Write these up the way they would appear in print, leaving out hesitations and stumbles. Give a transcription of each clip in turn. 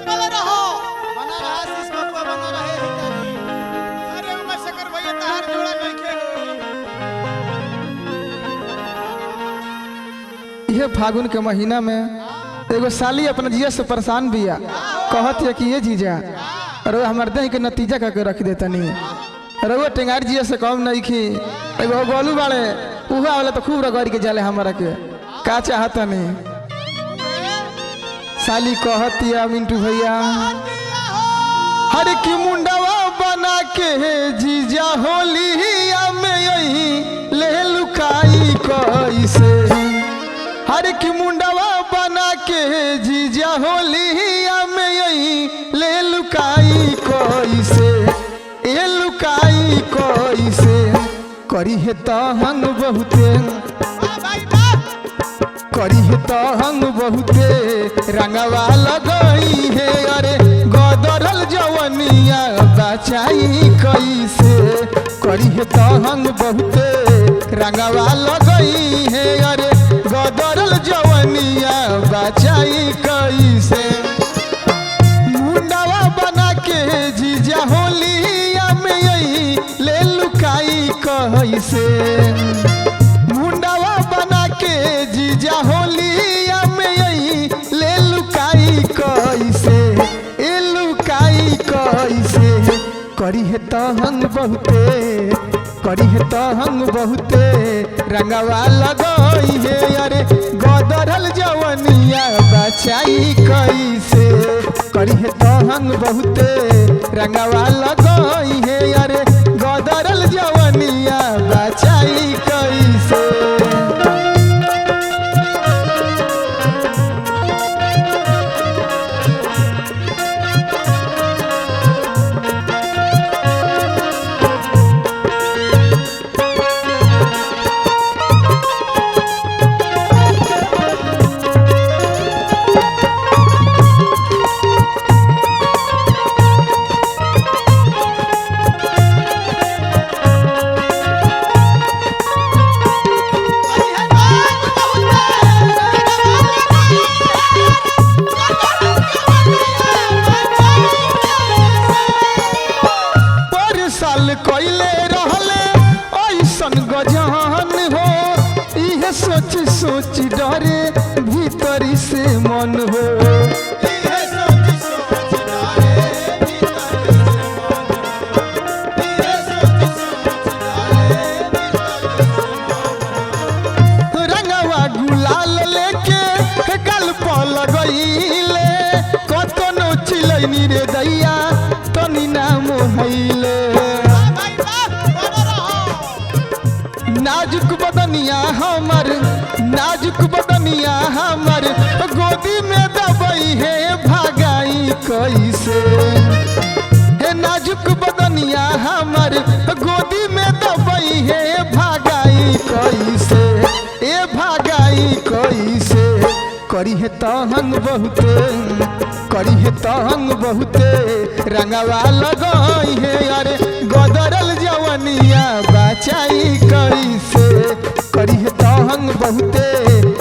चपल रहो बना रहा शीश बबुआ बना रहे हितारी। अरे उमा शकर भैया तहार जोड़ा नइखे हो। ये फागुन के महीना में एगो साली अपना जिया से परेशान बिया, कहत है कि ये जीजा अरे हमारे देह के नतीजा करके रख देता नहीं। अरे वो टेंगार जिया से कम नहीं खी, एगो गोलू बाड़े उहा वाला तो खूब रगड़ के जाले हमारा के का चाहता नहीं। साली कहती है मिंटू भैया हर की मुंडवा बना के जीजा होली में यही ले लुकाई कैसे। हर की मुंडवा बना के जीजा होली में यही ले लुकाई कैसे। ए लुकाई कैसे करी है तो हंग बहुते करी है तो हंग बहुते रंगवा लगई है। अरे गदरल जवनिया बचाई कैसे करी है तो हंग बहुते रंगवा लगई है। अरे गदरल जवनिया बचाई कैसे। मुंडवा बना के जीजा होली में यही ले लुकाई कैसे। मुंडवा बना के जीजा होली में यही ले लुकाई कैसे। ए लुकाई कैसे करी है तो हंग बहुते करी है तो हंग बहुते रंगवा लगई है। अरे गदरल जवनिया बचाई कैसे करी है तो हंग बहुते रंगवा लगई है। अरे गदरल जवनिया बचाई कैसे। सोच सोच डरे भीतरी से मन हो। रंगवा गुलाल लेके गल पर लगइले कतनो चिलैनी रे दैया तनी नाम हैले। नाजुक बदनिया हमर नाजुक बदनिया हमर गोदी में दबई है भागाई कैसे। हे नाजुक बदनिया हमर गोदी में दबई है भागाई कैसे। ए भागाई कैसे करी है तो हंग बहुते करी है तो हंग बहुते रंगवा लगई है। अरे गदरल जवनिया बचाई कैसे करी है तो हंग बहुते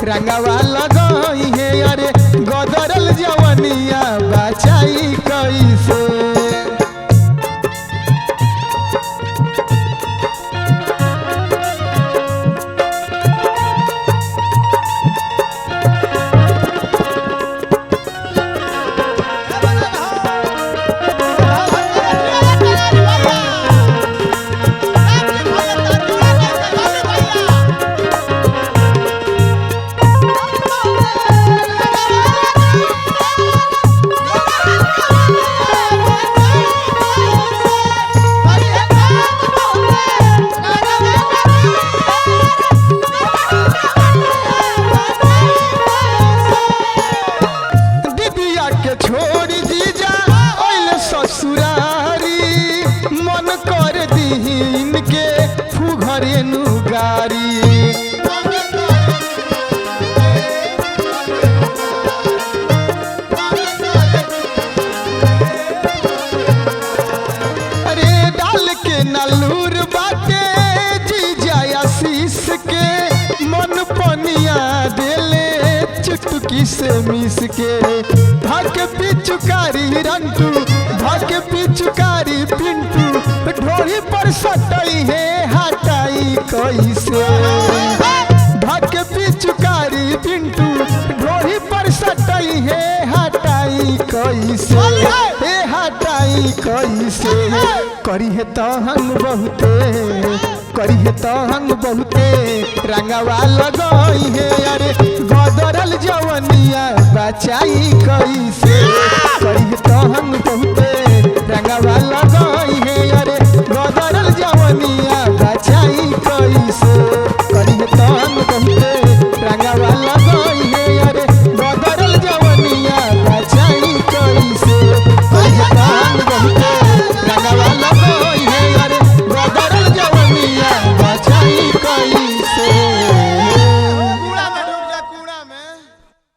रंगवा लगई है। अरे गदरल जवनिया बचाई कैसे। से मिस के धक पिचुकारी रंटू धक पिचुकारी पिंटू ढोरी पर सटई है हटाई कैसे धक पिचुकारी पिंटू ढोरी पर सटई है हटाई कैसे हे हटाई कैसे करी है तहन बहुते करी है तहन बहुते रंगवा लगई है अरे गदरल जवनिया बचाई कैसे करी है